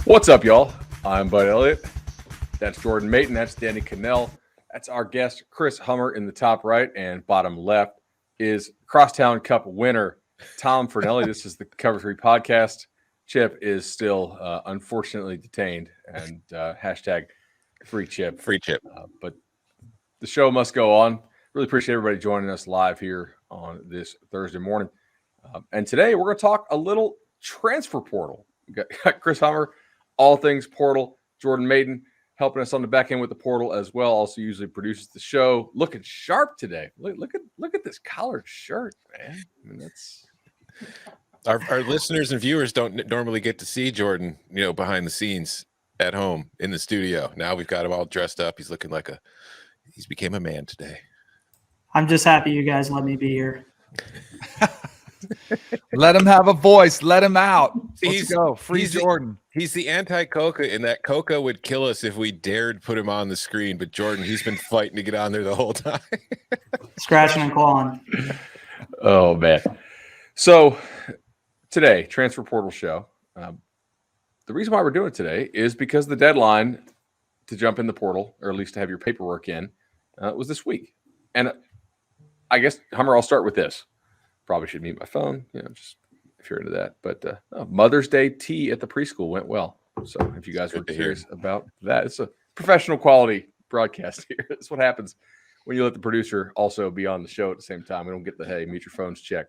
What's up, y'all? I'm Bud Elliott. That's Jordan Mayton. That's Danny Cannell. That's our guest, Chris Hummer, in the top right, and bottom left is Crosstown Cup winner Tom Fernelli. This is the Cover 3 podcast. Chip is still unfortunately detained, and hashtag free Chip. Free Chip. But the show must go on. Really appreciate everybody joining us live here on this Thursday morning. And today we're going to talk a little transfer portal. We got Chris Hummer, all things portal. Jordan Mayton helping us on the back end with the portal as well. Also usually produces the show. Looking sharp today. Look at this collared shirt, man. I mean, that's our listeners and viewers don't normally get to see Jordan, behind the scenes at home in the studio. Now we've got him all dressed up. He's looking like he's became a man today. I'm just happy you guys let me be here. Let him have a voice. Let him out. Let's go. Free Jordan. He's the anti-Coca, and that Coca would kill us if we dared put him on the screen. But Jordan, he's been fighting to get on there the whole time. Scratching and clawing. Oh, man. So today, transfer portal show. The reason why we're doing it today is because the deadline to jump in the portal, or at least to have your paperwork in, was this week. And I guess, Hummer, I'll start with this. Probably should mute my phone, just if you're into that. But Mother's Day tea at the preschool went well. So if you guys were curious about that, it's a professional quality broadcast here. That's what happens when you let the producer also be on the show at the same time. We don't get the, hey, mute your phones check.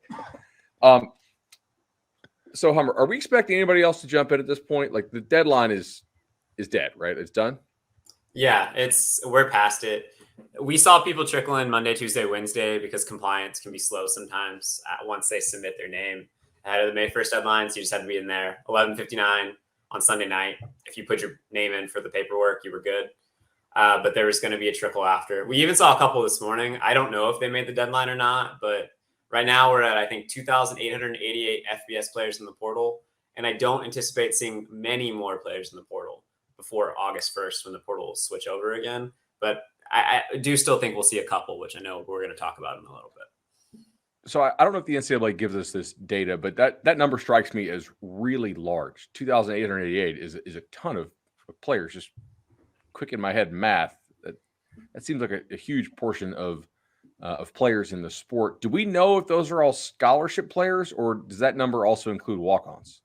So, Hummer, are we expecting anybody else to jump in at this point? Like, the deadline is dead, right? It's done? Yeah, we're past it. We saw people trickle in Monday, Tuesday, Wednesday because compliance can be slow sometimes once they submit their name ahead of the May 1st deadline. So you just had to be in there 11:59 on Sunday night. If you put your name in for the paperwork, you were good. But there was going to be a trickle after. We even saw a couple this morning. I don't know if they made the deadline or not, but right now we're at, I think, 2,888 FBS players in the portal. And I don't anticipate seeing many more players in the portal before August 1st when the portal will switch over again. But I do still think we'll see a couple, which I know we're going to talk about in a little bit. So I don't know if the NCAA gives us this data, but that number strikes me as really large. 2,888 is a ton of players. Just quick in my head math. That seems like a huge portion of players in the sport. Do we know if those are all scholarship players, or does that number also include walk-ons?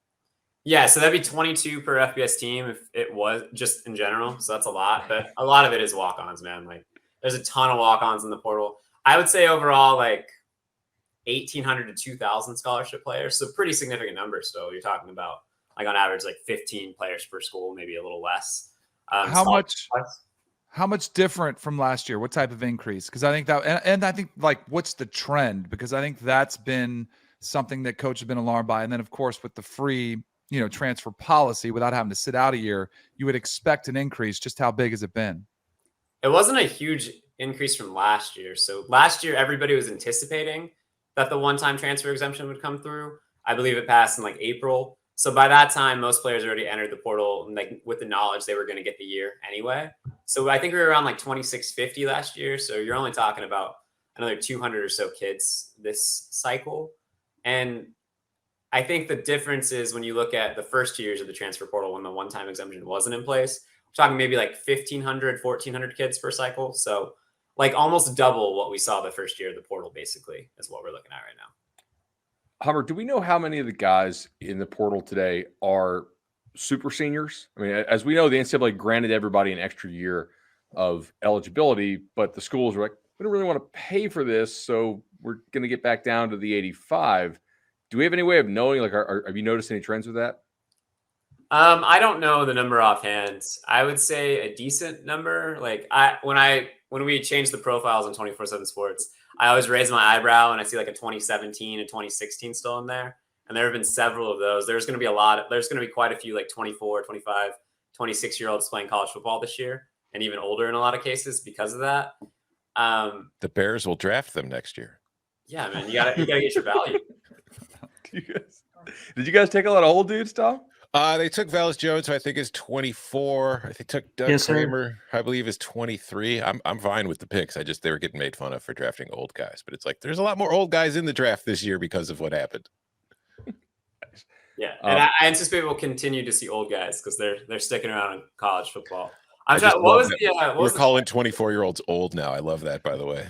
Yeah, so that'd be 22 per FBS team if it was just in general. So that's a lot, but a lot of it is walk-ons, man. Like, there's a ton of walk-ons in the portal. I would say overall, like 1,800 to 2,000 scholarship players. So pretty significant numbers. So you're talking about, like, on average, like 15 players per school, maybe a little less. How much different from last year? What type of increase? Because I think that, and I think, like, what's the trend? Because I think that's been something that coaches have been alarmed by. And then, of course, with the free transfer policy, without having to sit out a year, you would expect an increase. Just how big has it been? It wasn't a huge increase from last year. So last year, everybody was anticipating that the one-time transfer exemption would come through. I believe it passed in like April. So by that time, most players already entered the portal, like with the knowledge they were going to get the year anyway. So I think we were around like 2,650 last year. So you're only talking about another 200 or so kids this cycle. And I think the difference is when you look at the first 2 years of the transfer portal when the one-time exemption wasn't in place, we're talking maybe like 1,500, 1,400 kids per cycle. So like almost double what we saw the first year of the portal, basically, is what we're looking at right now. Hummer, do we know how many of the guys in the portal today are super seniors? I mean, as we know, the NCAA granted everybody an extra year of eligibility, but the schools were like, we don't really want to pay for this, so we're going to get back down to the 85. Do we have any way of knowing, like, have you noticed any trends with that? I don't know the number offhand. I would say a decent number. Like when we changed the profiles on 247 Sports, I always raise my eyebrow and I see like a 2017 and 2016 still in there. And there have been several of those. There's going to be quite a few like 24, 25, 26-year-olds playing college football this year, and even older in a lot of cases because of that. The Bears will draft them next year. Yeah, man, you gotta get your value. Did you guys take a lot of old dudes, Tom? They took Velus Jones, who I think is 24. They took Doug Kramer, I believe, is 23. I'm fine with the picks. They were getting made fun of for drafting old guys, but it's like there's a lot more old guys in the draft this year because of what happened. Yeah, and I anticipate we'll continue to see old guys because they're sticking around in college football. What was the? We're calling 24-year-olds old now. I love that, by the way.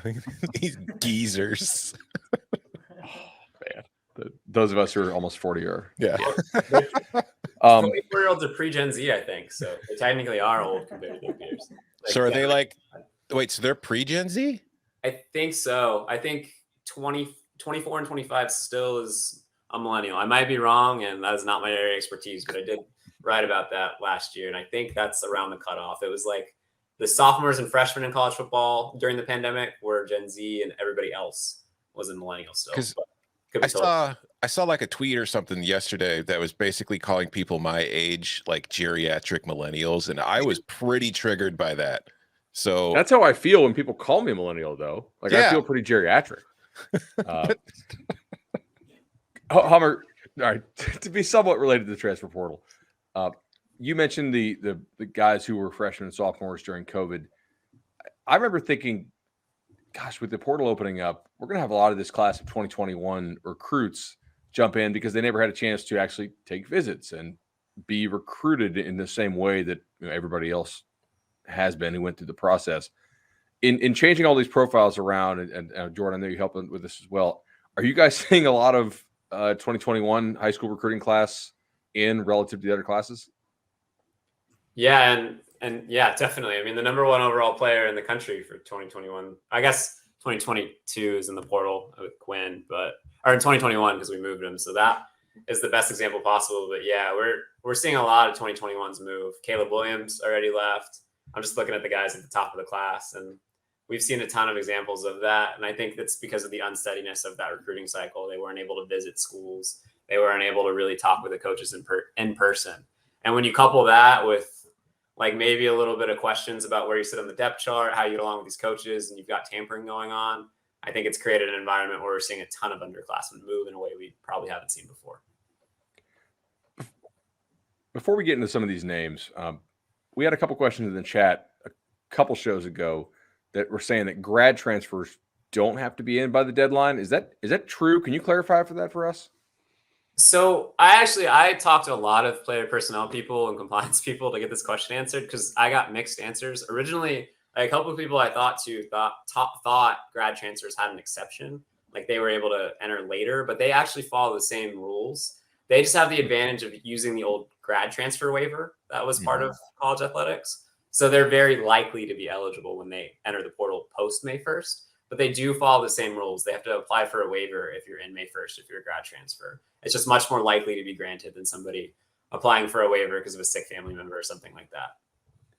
These geezers. Man, those of us who are almost 40 are. Yeah. 24-year-olds are pre-Gen Z, I think. So they technically are old compared to their peers. So are they like? Wait, so they're pre-Gen Z? I think so. I think 24 and 25 still is a millennial. I might be wrong, and that is not my area of expertise, but I did write about that last year, and I think that's around the cutoff. It was like the sophomores and freshmen in college football during the pandemic were Gen Z, and everybody else was in millennial still. I saw like a tweet or something yesterday that was basically calling people my age like geriatric millennials, and I was pretty triggered by that. So that's how I feel when people call me millennial, though. Like I feel pretty geriatric. Hummer, all right, to be somewhat related to the transfer portal, you mentioned the guys who were freshmen and sophomores during COVID. I remember thinking, gosh, with the portal opening up, we're going to have a lot of this class of 2021 recruits jump in because they never had a chance to actually take visits and be recruited in the same way that everybody else has been who went through the process. In changing all these profiles around, and Jordan, I know you help with this as well. Are you guys seeing a lot of 2021 high school recruiting class in relative to the other classes? Yeah, and yeah, definitely. I mean, the number one overall player in the country for 2021, I guess 2022 is in the portal with Quinn, or in 2021 because we moved him. So that is the best example possible. But yeah, we're seeing a lot of 2021s move. Caleb Williams already left. I'm just looking at the guys at the top of the class, and we've seen a ton of examples of that. And I think that's because of the unsteadiness of that recruiting cycle. They weren't able to visit schools. They weren't able to really talk with the coaches in person. And when you couple that with like maybe a little bit of questions about where you sit on the depth chart, how you get along with these coaches, and you've got tampering going on, I think it's created an environment where we're seeing a ton of underclassmen move in a way we probably haven't seen before. Before we get into some of these names, we had a couple questions in the chat a couple shows ago that were saying that grad transfers don't have to be in by the deadline. Is that true? Can you clarify for us? So I talked to a lot of player personnel people and compliance people to get this question answered because I got mixed answers. Originally, a couple of people I thought grad transfers had an exception, like they were able to enter later, but they actually follow the same rules. They just have the advantage of using the old grad transfer waiver that was part of college athletics. So they're very likely to be eligible when they enter the portal post May 1st, but they do follow the same rules. They have to apply for a waiver if you're in May 1st, if you're a grad transfer. It's just much more likely to be granted than somebody applying for a waiver because of a sick family member or something like that.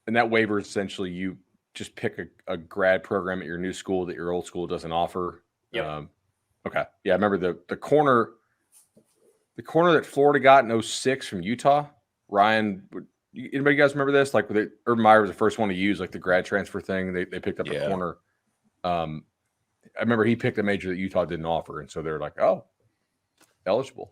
And that waiver, essentially, you just pick a grad program at your new school that your old school doesn't offer. Yep. Okay. Yeah, I remember the corner that Florida got in 2006 from Utah. Ryan, anybody guys remember this? Like, Urban Meyer was the first one to use like the grad transfer thing. They picked up a corner. I remember he picked a major that Utah didn't offer, and so they're like, "Oh, eligible."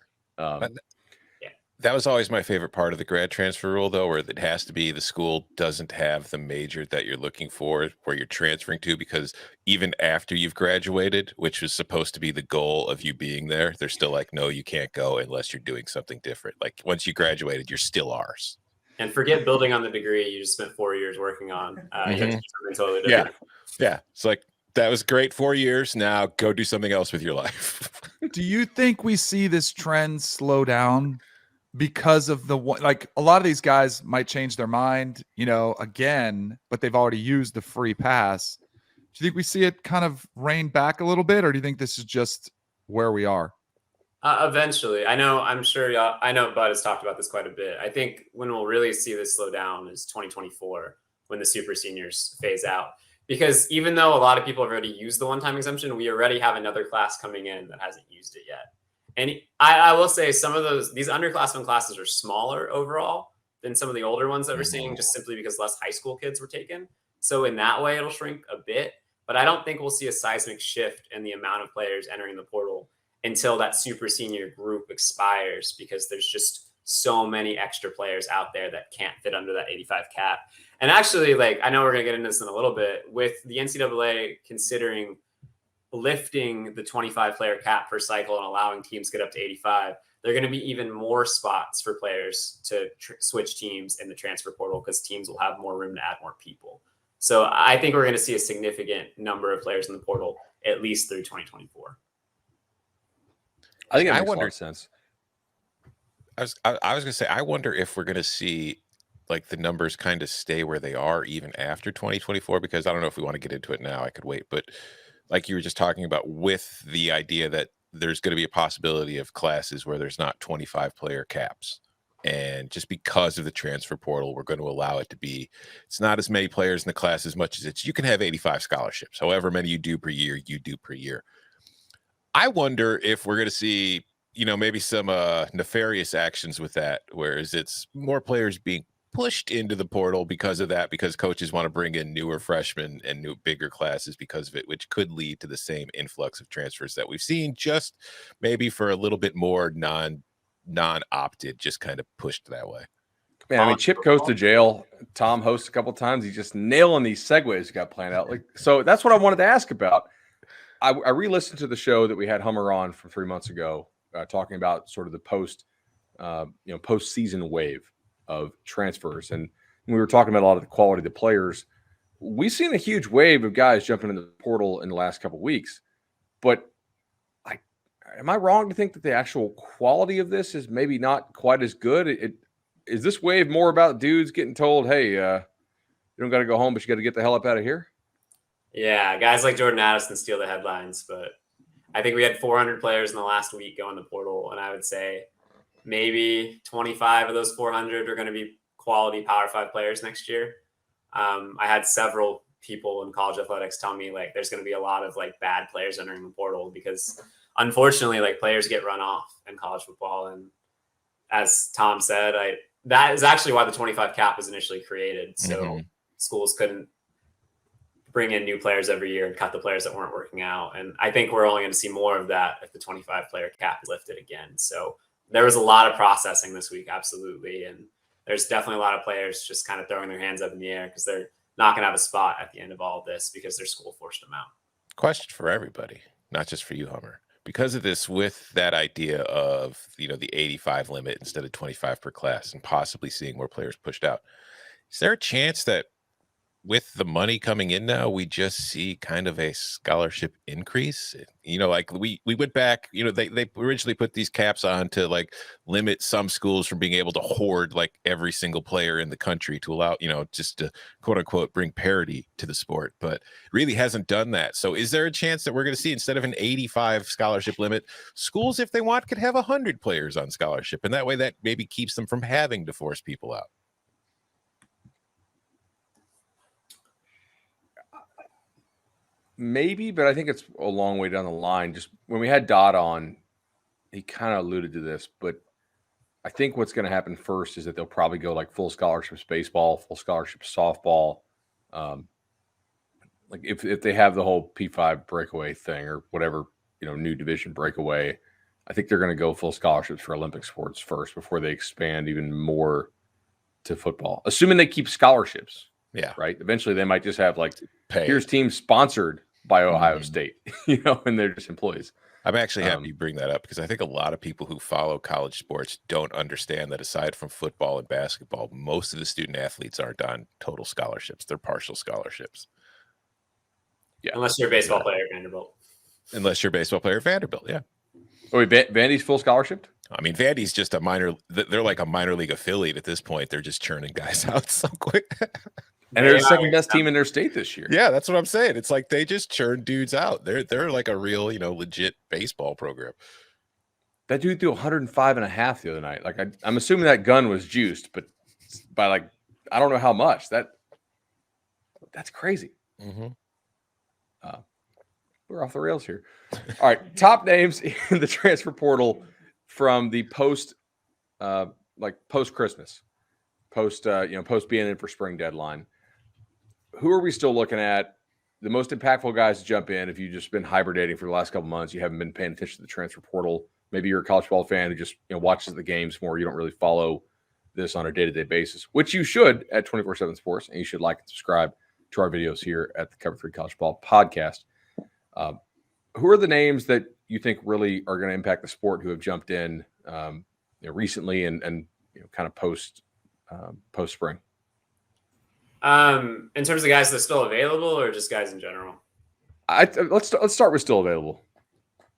That was always my favorite part of the grad transfer rule, though, where it has to be the school doesn't have the major that you're looking for, where you're transferring to, because even after you've graduated, which was supposed to be the goal of you being there, they're still like, no, you can't go unless you're doing something different. Like once you graduated, you're still ours. And forget building on the degree you just spent 4 years working on. You have to do something totally different. Yeah. It's like, that was great 4 years. Now go do something else with your life. Do you think we see this trend slow down because of like a lot of these guys might change their mind, again, but they've already used the free pass. Do you think we see it kind of rein back a little bit, or do you think this is just where we are? Eventually. I know Bud has talked about this quite a bit. I think when we'll really see this slow down is 2024 when the super seniors phase out. Because even though a lot of people have already used the one-time exemption, we already have another class coming in that hasn't used it yet. And I will say some of these underclassmen classes are smaller overall than some of the older ones that we're seeing, just simply because less high school kids were taken. So in that way, it'll shrink a bit. But I don't think we'll see a seismic shift in the amount of players entering the portal until that super senior group expires, because there's just so many extra players out there that can't fit under that 85 cap. And actually, I know we're going to get into this in a little bit, with the NCAA considering lifting the 25 player cap per cycle and allowing teams get up to 85, there are going to be even more spots for players to switch teams in the transfer portal because teams will have more room to add more people. So I think we're going to see a significant number of players in the portal at least through 2024. I think that makes a lot of sense. I was going to say, I wonder if we're going to see like the numbers kind of stay where they are even after 2024, because I don't know if we want to get into it now. I could wait, but like you were just talking about with the idea that there's going to be a possibility of classes where there's not 25 player caps. And just because of the transfer portal, we're going to allow it to be, it's not as many players in the class as much as it's, you can have 85 scholarships. However many you do per year, you do per year. I wonder if we're going to see, you know, maybe some nefarious actions with that, whereas it's more players being pushed into the portal because of that, because coaches want to bring in newer freshmen and new bigger classes because of it, which could lead to the same influx of transfers that we've seen, just maybe for a little bit more non-opted, just kind of pushed that way. Man, I mean, Chip goes to jail. Tom hosts a couple times. He's just nailing these segues he got planned out. Like, so that's what I wanted to ask about. I re-listened to the show that we had Hummer on from 3 months ago, talking about sort of the post-season wave of transfers. And we were talking about a lot of the quality of the players. We've seen a huge wave of guys jumping in the portal in the last couple of weeks. But am I wrong to think that the actual quality of this is maybe not quite as good? Is this wave more about dudes getting told, hey, you don't got to go home, but you got to get the hell up out of here? Yeah, guys like Jordan Addison steal the headlines, but I think we had 400 players in the last week go in the portal, and I would say maybe 25 of those 400 are going to be quality Power 5 players next year. I had several people in college athletics tell me like there's going to be a lot of like bad players entering the portal because unfortunately like players get run off in college football. And as Tom said, that is actually why the 25 cap was initially created. So schools couldn't bring in new players every year and cut the players that weren't working out. And I think we're only going to see more of that if the 25 player cap is lifted again. So there was a lot of processing this week. Absolutely. And there's definitely a lot of players just kind of throwing their hands up in the air because they're not going to have a spot at the end of all of this because their school forced them out. Question for everybody, not just for you, Hummer. Because of this, with that idea of, you know, the 85 limit instead of 25 per class and possibly seeing more players pushed out, is there a chance that with the money coming in now, we just see kind of a scholarship increase? You know, like we went back, you know, they originally put these caps on to like limit some schools from being able to hoard like every single player in the country to allow, you know, just to quote unquote bring parity to the sport, but really hasn't done that. So is there a chance that we're going to see, instead of an 85 scholarship limit, schools, if they want, could have 100 players on scholarship, and that way that maybe keeps them from having to force people out? Maybe, but I think it's a long way down the line. Just when we had Dodd on, he kind of alluded to this, but I think what's going to happen first is that they'll probably go like full scholarships baseball, full scholarships softball. Like if they have the whole P5 breakaway thing or whatever, you know, new division breakaway, I think they're going to go full scholarships for Olympic sports first before they expand even more to football, assuming they keep scholarships. Yeah. Right. Eventually they might just have like, Pay. Here's teams sponsored by Ohio State, you know, and they're just employees. I'm actually happy you bring that up, because I think a lot of people who follow college sports don't understand that aside from football and basketball, most of the student athletes aren't on total scholarships. They're partial scholarships. Yeah. Unless you're a baseball player at Vanderbilt. Unless you're a baseball player at Vanderbilt. Yeah. Oh, wait, Vandy's full scholarship? I mean, Vandy's just a minor, they're like a minor league affiliate at this point. They're just churning guys out so quick. And they're the second best team in their state this year. Yeah, that's what I'm saying. It's like they just churn dudes out. They're like a real, you know, legit baseball program. That dude threw 105.5 the other night. Like I'm assuming that gun was juiced, but by like I don't know how much. That's crazy. We're off the rails here. All right, top names in the transfer portal from the post Christmas, post being in for spring deadline. Who are we still looking at? The most impactful guys to jump in if you've just been hibernating for the last couple months, you haven't been paying attention to the transfer portal. Maybe you're a college football fan who just watches the games more. You don't really follow this on a day-to-day basis, which you should at 247 Sports, and you should like and subscribe to our videos here at the Cover 3 College Ball Podcast. who are the names that you think really are going to impact the sport who have jumped in recently and kind of post spring? In terms of guys that are still available, or just guys in general? Let's start with still available.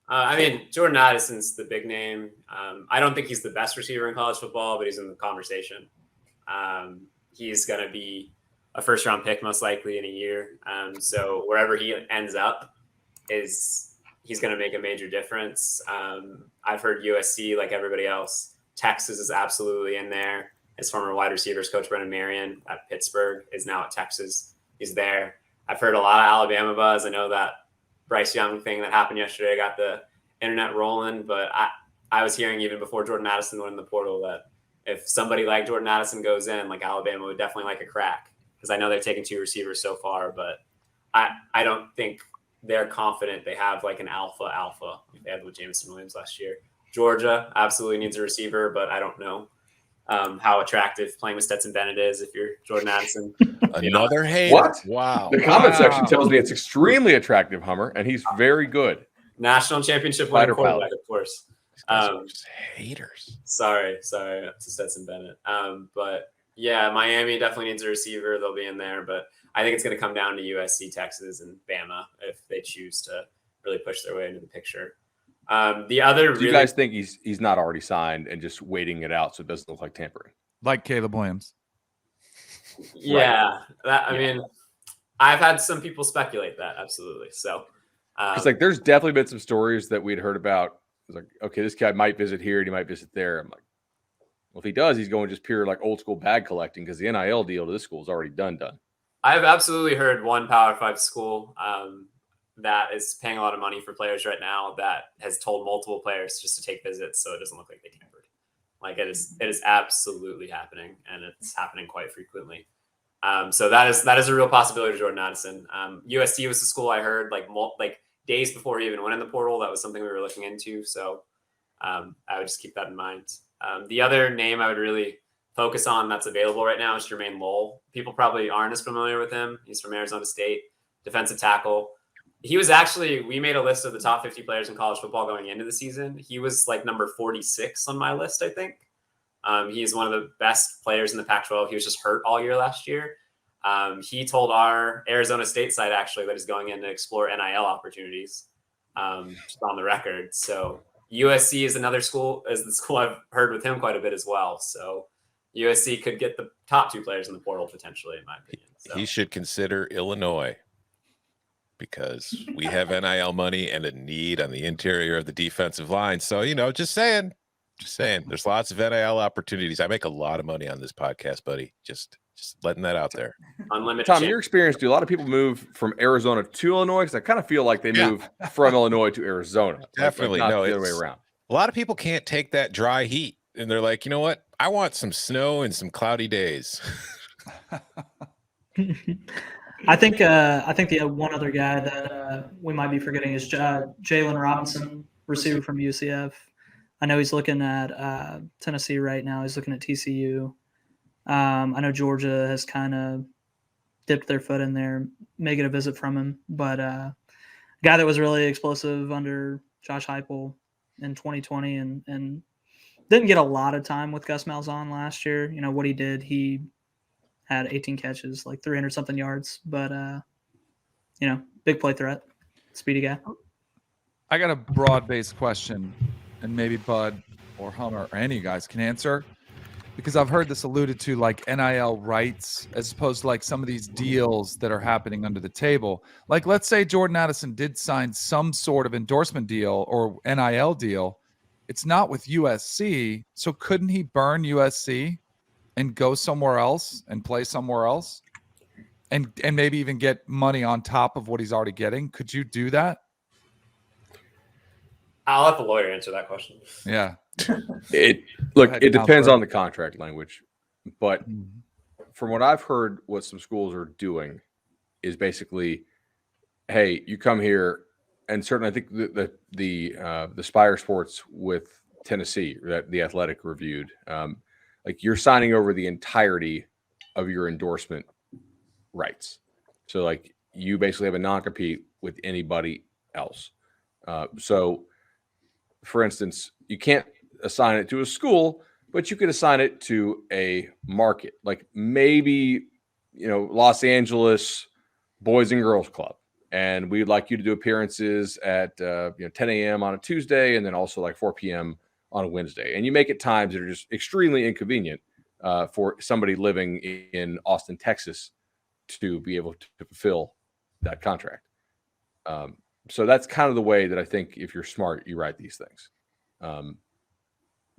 I mean, Jordan Addison's the big name. I don't think he's the best receiver in college football, but he's in the conversation. He's going to be a first-round pick most likely in a year. So wherever he ends up, he's going to make a major difference. I've heard USC, like everybody else. Texas is absolutely in there. His former wide receivers coach, Brennan Marion at Pittsburgh, is now at Texas. He's there. I've heard a lot of Alabama buzz. I know that Bryce Young thing that happened yesterday got the internet rolling, but I was hearing even before Jordan Addison went in the portal that if somebody like Jordan Addison goes in, like Alabama would definitely like a crack, because I know they're taking 2 receivers so far, but I don't think they're confident they have like an alpha like they had with Jameson Williams last year. Georgia absolutely needs a receiver, but I don't know how attractive playing with Stetson Bennett is if you're Jordan Addison. Another hater. What? Wow. The comment section tells me it's extremely attractive, Hummer, and he's very good. National championship winning quarterback, of course. Just haters. Sorry to Stetson Bennett. But yeah, Miami definitely needs a receiver. They'll be in there, but I think it's going to come down to USC, Texas, and Bama if they choose to really push their way into the picture. The other, Do you guys think he's not already signed and just waiting it out so it doesn't look like tampering? Like Caleb Williams. Yeah, I mean, I've had some people speculate that, absolutely. So, because like there's definitely been some stories that we'd heard about. It's like, okay, this guy might visit here and he might visit there. I'm like, well, if he does, he's going just pure like old school bag collecting, because the NIL deal to this school is already done. I've absolutely heard one Power 5 school that is paying a lot of money for players right now that has told multiple players just to take visits so it doesn't look like they tampered. Like it is absolutely happening, and it's happening quite frequently. So that is a real possibility to Jordan Addison. USC was the school I heard like days before he even went in the portal. That was something we were looking into. So I would just keep that in mind. The other name I would really focus on that's available right now is Jermaine Lowell. People probably aren't as familiar with him. He's from Arizona State, defensive tackle. He was we made a list of the top 50 players in college football going into the season. He was like number 46 on my list, I think. He is one of the best players in the Pac-12. He was just hurt all year last year. He told our Arizona State side actually that he's going in to explore NIL opportunities, just on the record. So USC is another school, is the school I've heard with him quite a bit as well. So USC could get the top 2 players in the portal potentially, in my opinion. So. He should consider Illinois, because we have NIL money and a need on the interior of the defensive line. So, just saying, there's lots of NIL opportunities. I make a lot of money on this podcast, buddy. Just letting that out there. Unlimited. Tom, your experience, do a lot of people move from Arizona to Illinois? Because I kind of feel like they move from Illinois to Arizona. Definitely. Not No, the other way around. A lot of people can't take that dry heat, and they're like, you know what? I want some snow and some cloudy days. I think the one other guy that we might be forgetting is Jalen Robinson, receiver from UCF. I know he's looking at Tennessee right now. He's looking at TCU. I know Georgia has kind of dipped their foot in there, making a visit from him. But a guy that was really explosive under Josh Heupel in 2020 and didn't get a lot of time with Gus Malzahn last year. What he did, he had 18 catches, like 300-something yards. But, big play threat, speedy guy. I got a broad-based question, and maybe Bud or Hummer or any of you guys can answer, because I've heard this alluded to like NIL rights as opposed to like some of these deals that are happening under the table. Like, let's say Jordan Addison did sign some sort of endorsement deal or NIL deal. It's not with USC, so couldn't he burn USC and go somewhere else and play somewhere else and maybe even get money on top of what he's already getting? Could you do that? I'll let the lawyer answer that question. Yeah. It depends on the contract language, but from what I've heard, what some schools are doing is basically, hey, you come here, and certainly I think the Spire Sports with Tennessee that the Athletic reviewed, like you're signing over the entirety of your endorsement rights. So like you basically have a non-compete with anybody else. So, for instance, you can't assign it to a school, but you could assign it to a market, like maybe, Los Angeles Boys and Girls Club. And we'd like you to do appearances at 10 a.m. on a Tuesday, and then also like 4 p.m. on a Wednesday. And you make it times that are just extremely inconvenient for somebody living in Austin, Texas, to be able to fulfill that contract. So that's kind of the way that I think, if you're smart, you write these things.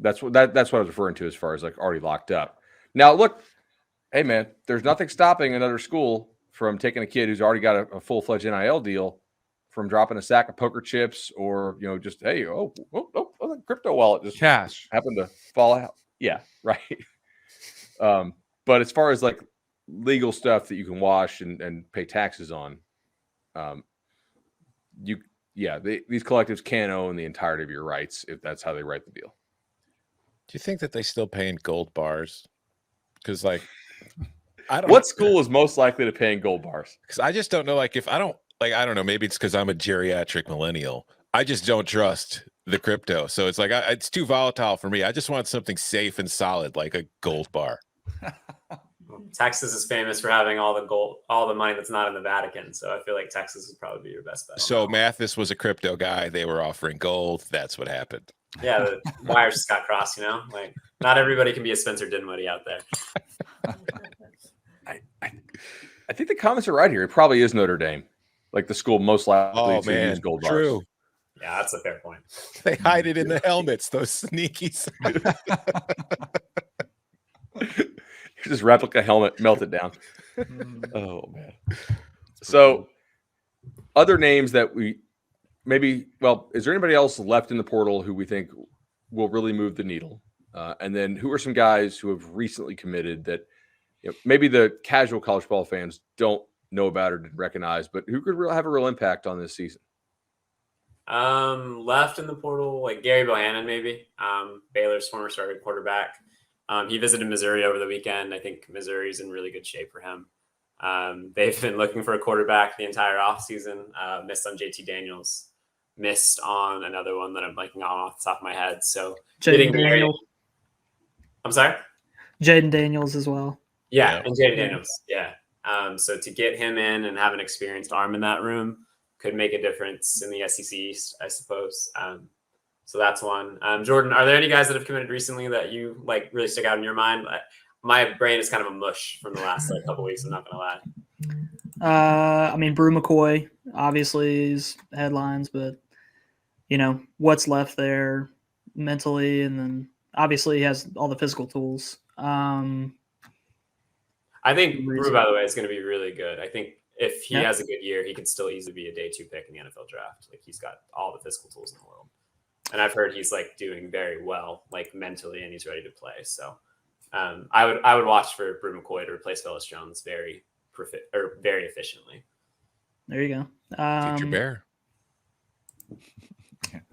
That's what I was referring to as far as like already locked up. Now, look, hey man, there's nothing stopping another school from taking a kid who's already got a full-fledged NIL deal from dropping a sack of poker chips, or just the crypto wallet just Cash. happened to fall out. Yeah, right. But as far as like legal stuff that you can wash and pay taxes on, these collectives can't own the entirety of your rights if that's how they write the deal. Do you think that they still pay in gold bars? Because what school is most likely to pay in gold bars? Because I just don't know. Like, if I don't know, maybe it's because I'm a geriatric millennial. I just don't trust the crypto. So it's like, it's too volatile for me. I just want something safe and solid, like a gold bar. Texas is famous for having all the money that's not in the Vatican. So I feel like Texas would probably be your best bet. So Mathis was a crypto guy. They were offering gold. That's what happened. Yeah, the wires just got crossed, like not everybody can be a Spencer Dinwiddie out there. I think the comments are right here. It probably is Notre Dame, like the school most likely to use gold bars. True. Yeah, that's a fair point. They hide it in the helmets, those sneakies. Just replica helmet, melt it down. Oh man. So other names that we is there anybody else left in the portal who we think will really move the needle? And then who are some guys who have recently committed that maybe the casual college football fans don't know about or didn't recognize, but who could have a real impact on this season? Left in the portal, like Gary Bohannon, maybe. Baylor's former starting quarterback. He visited Missouri over the weekend. I think Missouri's in really good shape for him. They've been looking for a quarterback the entire offseason. Missed on JT Daniels. Missed on another one that I'm blanking on off the top of my head. So Jaden Daniels. I'm sorry? Jaden Daniels as well. Yeah, and Jaden Daniels. Yeah. So to get him in and have an experienced arm in that room could make a difference in the SEC East, I suppose. So that's one. Jordan, are there any guys that have committed recently that you really stick out in your mind? My brain is kind of a mush from the last couple weeks. I'm not gonna lie. Brew McCoy obviously is headlines, but what's left there mentally, and then obviously he has all the physical tools. I think Brew, by the way, is going to be really good. I think if he has a good year, he could still easily be a day 2 pick in the NFL draft. He's got all the physical tools in the world. And I've heard he's doing very well, mentally, and he's ready to play. So I would watch for Brew McCoy to replace Velus Jones very efficiently. There you go. Future Bear.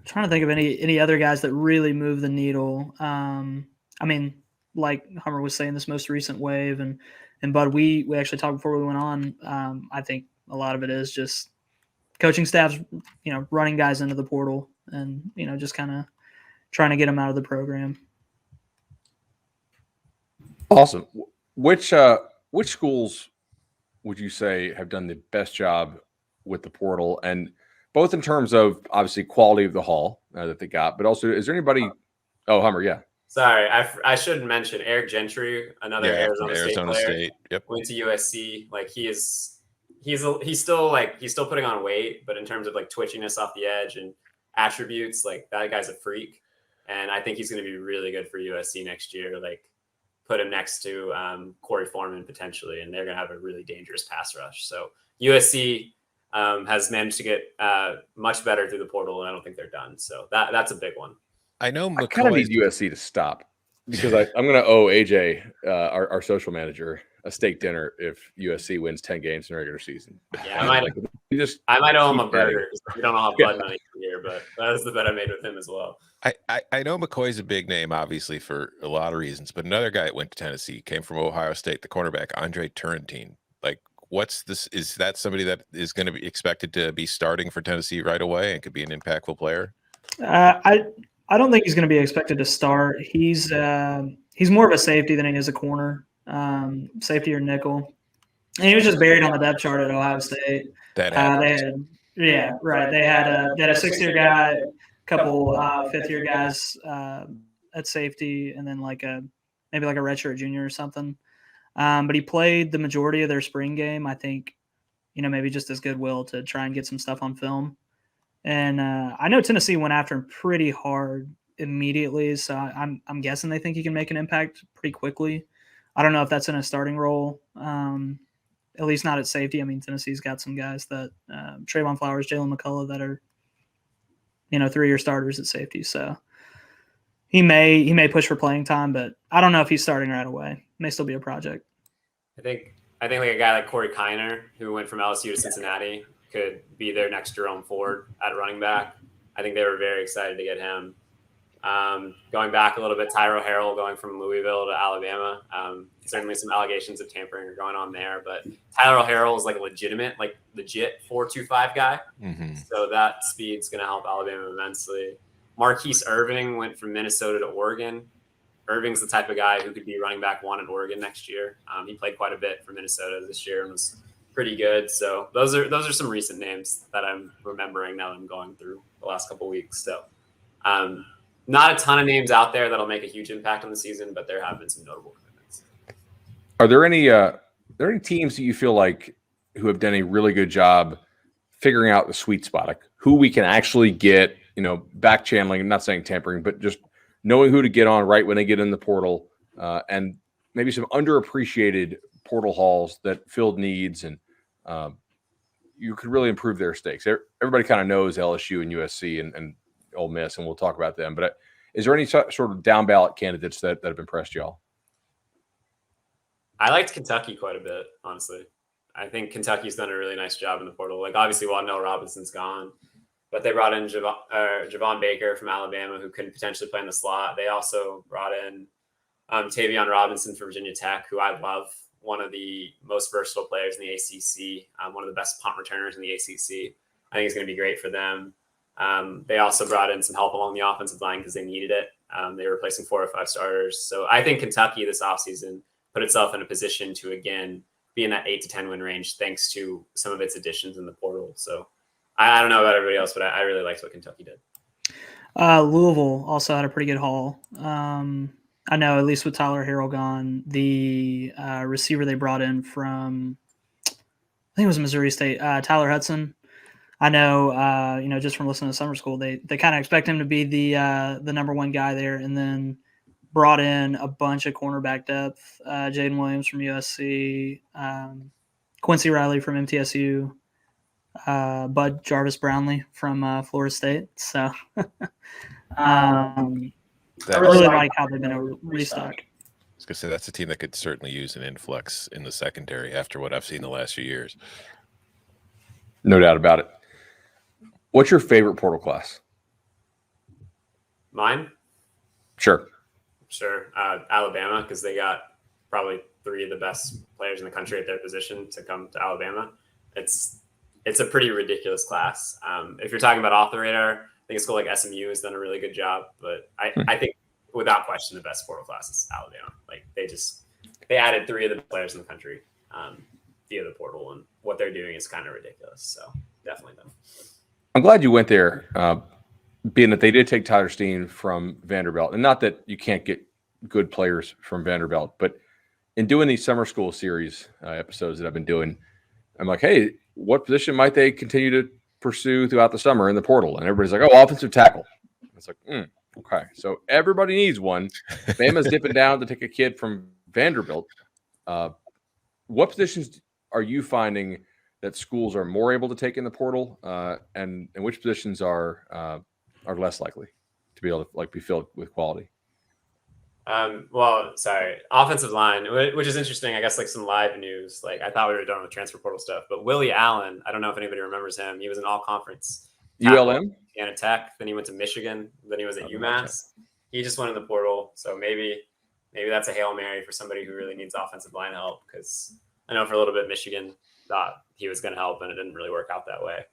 Trying to think of any other guys that really move the needle. Like Hummer was saying, this most recent wave, and Bud, we actually talked before we went on. I think a lot of it is just coaching staffs, running guys into the portal, and just kind of trying to get them out of the program. Awesome. Which schools would you say have done the best job with the portal, and both in terms of obviously quality of the haul that they got, but also is there anybody? Oh, Hummer, yeah. Sorry, I should mention Eric Gentry, another Arizona State player. Yep. Went to USC. He's still putting on weight, but in terms of twitchiness off the edge and attributes, that guy's a freak, and I think he's going to be really good for USC next year. Put him next to Corey Foreman potentially, and they're going to have a really dangerous pass rush. So USC has managed to get much better through the portal, and I don't think they're done. So that's a big one. I know I kind of need USC to stop, because I'm going to owe AJ, our social manager, a steak dinner if USC wins 10 games in the regular season. Yeah, I might owe him a burger. We don't know how Bud money here, but that was the bet I made with him as well. I know McCoy's a big name, obviously, for a lot of reasons, but another guy that went to Tennessee came from Ohio State, the cornerback, Andre Turrentine. what's this? Is that somebody that is going to be expected to be starting for Tennessee right away and could be an impactful player? I don't think he's going to be expected to start. He's more of a safety than he is a corner, safety or nickel. And he was just buried on the depth chart at Ohio State. That happens. Right. They had a sixth-year guy, a couple fifth-year guys at safety, and then maybe like a redshirt junior or something. But he played the majority of their spring game. I think, maybe just his goodwill to try and get some stuff on film. And I know Tennessee went after him pretty hard immediately, so I'm guessing they think he can make an impact pretty quickly. I don't know if that's in a starting role, at least not at safety. I mean, Tennessee's got some guys that Trayvon Flowers, Jalen McCullough that are 3-year starters at safety. So he may push for playing time, but I don't know if he's starting right away. May still be a project. I think like a guy like Corey Kiner, who went from LSU to Cincinnati, could be their next Jerome Ford at running back. I think they were very excited to get him. Going back a little bit, Tyro Harrell going from Louisville to Alabama. Certainly some allegations of tampering are going on there, but Tyro Harrell is like a legit 4.25 guy. Mm-hmm. So that speed's going to help Alabama immensely. Marquise Irving went from Minnesota to Oregon. Irving's the type of guy who could be running back 1 at Oregon next year. He played quite a bit for Minnesota this year and was pretty good. So those are some recent names that I'm remembering now that I'm going through the last couple of weeks. So not a ton of names out there that'll make a huge impact on the season, but there have been some notable commitments. Are there any teams that you feel like who have done a really good job figuring out the sweet spot, like who we can actually get, back channeling? I'm not saying tampering, but just knowing who to get on right when they get in the portal, and maybe some underappreciated portal hauls that filled needs and you could really improve their stakes. Everybody kind of knows LSU and USC and Ole Miss, and we'll talk about them. But is there any sort of down ballot candidates that have impressed y'all? I liked Kentucky quite a bit, honestly. I think Kentucky's done a really nice job in the portal. Like, obviously, Wan'Dale Robinson's gone, but they brought in Javon Baker from Alabama, who could potentially play in the slot. They also brought in Tavion Robinson from Virginia Tech, who I love. One of the most versatile players in the ACC, one of the best punt returners in the ACC. I think it's going to be great for them. They also brought in some help along the offensive line because they needed it. They were replacing 4 or 5 starters. So I think Kentucky this offseason put itself in a position to, again, be in that 8 to 10 win range thanks to some of its additions in the portal. So I don't know about everybody else, but I really liked what Kentucky did. Louisville also had a pretty good haul. I know, at least with Tyler Harrell gone, the receiver they brought in from, I think it was Missouri State, Tyler Hudson. I know, just from listening to summer school, they kind of expect him to be the number 1 guy there, and then brought in a bunch of cornerback depth. Jaden Williams from USC, Quincy Riley from MTSU, Bud Jarvis Brownlee from Florida State. So I really like how they've been a restock. I was going to say, that's a team that could certainly use an influx in the secondary after what I've seen the last few years. No doubt about it. What's your favorite portal class? Mine? Sure. Alabama, because they got probably 3 of the best players in the country at their position to come to Alabama. It's a pretty ridiculous class. If you're talking about off the radar, I think a school like SMU has done a really good job, but I think without question the best portal class is Alabama. Like they added 3 of the players in the country via the portal, and what they're doing is kind of ridiculous. So definitely them. I'm glad you went there, being that they did take Tyler Steen from Vanderbilt, and not that you can't get good players from Vanderbilt, but in doing these summer school series episodes that I've been doing, I'm like, hey, what position might they continue to pursue throughout the summer in the portal? And everybody's like, oh, offensive tackle. It's like, okay. So everybody needs one. Bama's dipping down to take a kid from Vanderbilt. What positions are you finding that schools are more able to take in the portal, and which positions are less likely to be able to be filled with quality? Offensive line, which is interesting. I guess some live news. I thought we were done with transfer portal stuff, but Willie Allen, I don't know if anybody remembers him. He was an all-conference ULM, Indiana Tech. Then he went to Michigan. Then he was at UMass. He just went in the portal. So maybe that's a Hail Mary for somebody who really needs offensive line help, because I know for a little bit Michigan thought he was going to help, and it didn't really work out that way.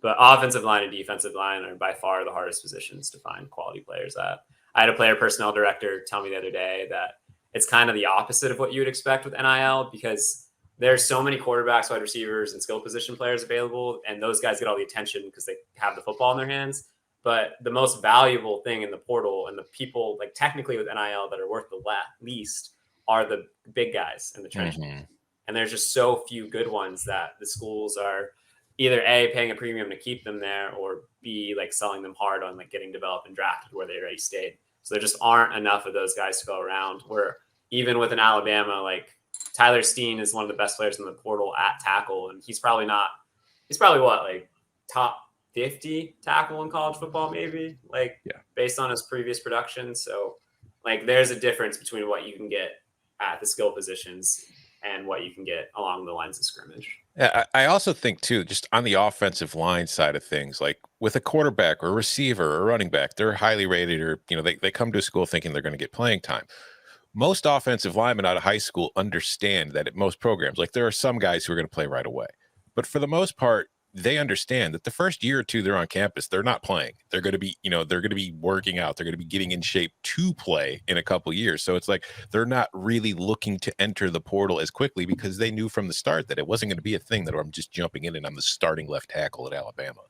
But offensive line and defensive line are by far the hardest positions to find quality players at. I had a player personnel director tell me the other day that it's kind of the opposite of what you would expect with NIL, because there's so many quarterbacks, wide receivers, and skill position players available, and those guys get all the attention because they have the football in their hands. But the most valuable thing in the portal and the people, like technically with NIL, that are worth the least are the big guys in the trenches. Mm-hmm. And there's just so few good ones that the schools are either A, paying a premium to keep them there, or B, like selling them hard on like getting developed and drafted where they already stayed. So there just aren't enough of those guys to go around, where even with an Alabama, like Tyler Steen is one of the best players in the portal at tackle. And he's probably what, like top 50 tackle in college football, maybe, like based on his previous production. So like there's a difference between what you can get at the skill positions and what you can get along the lines of scrimmage. Yeah, I also think too, just on the offensive line side of things, like with a quarterback or a receiver or a running back, they're highly rated, or they come to school thinking they're going to get playing time. Most offensive linemen out of high school understand that at most programs, like there are some guys who are going to play right away, but for the most part, they understand that the first year or two they're on campus, they're not playing. They're going to be, they're going to be working out. They're going to be getting in shape to play in a couple of years. So it's like they're not really looking to enter the portal as quickly, because they knew from the start that it wasn't going to be a thing that I'm just jumping in and I'm the starting left tackle at Alabama.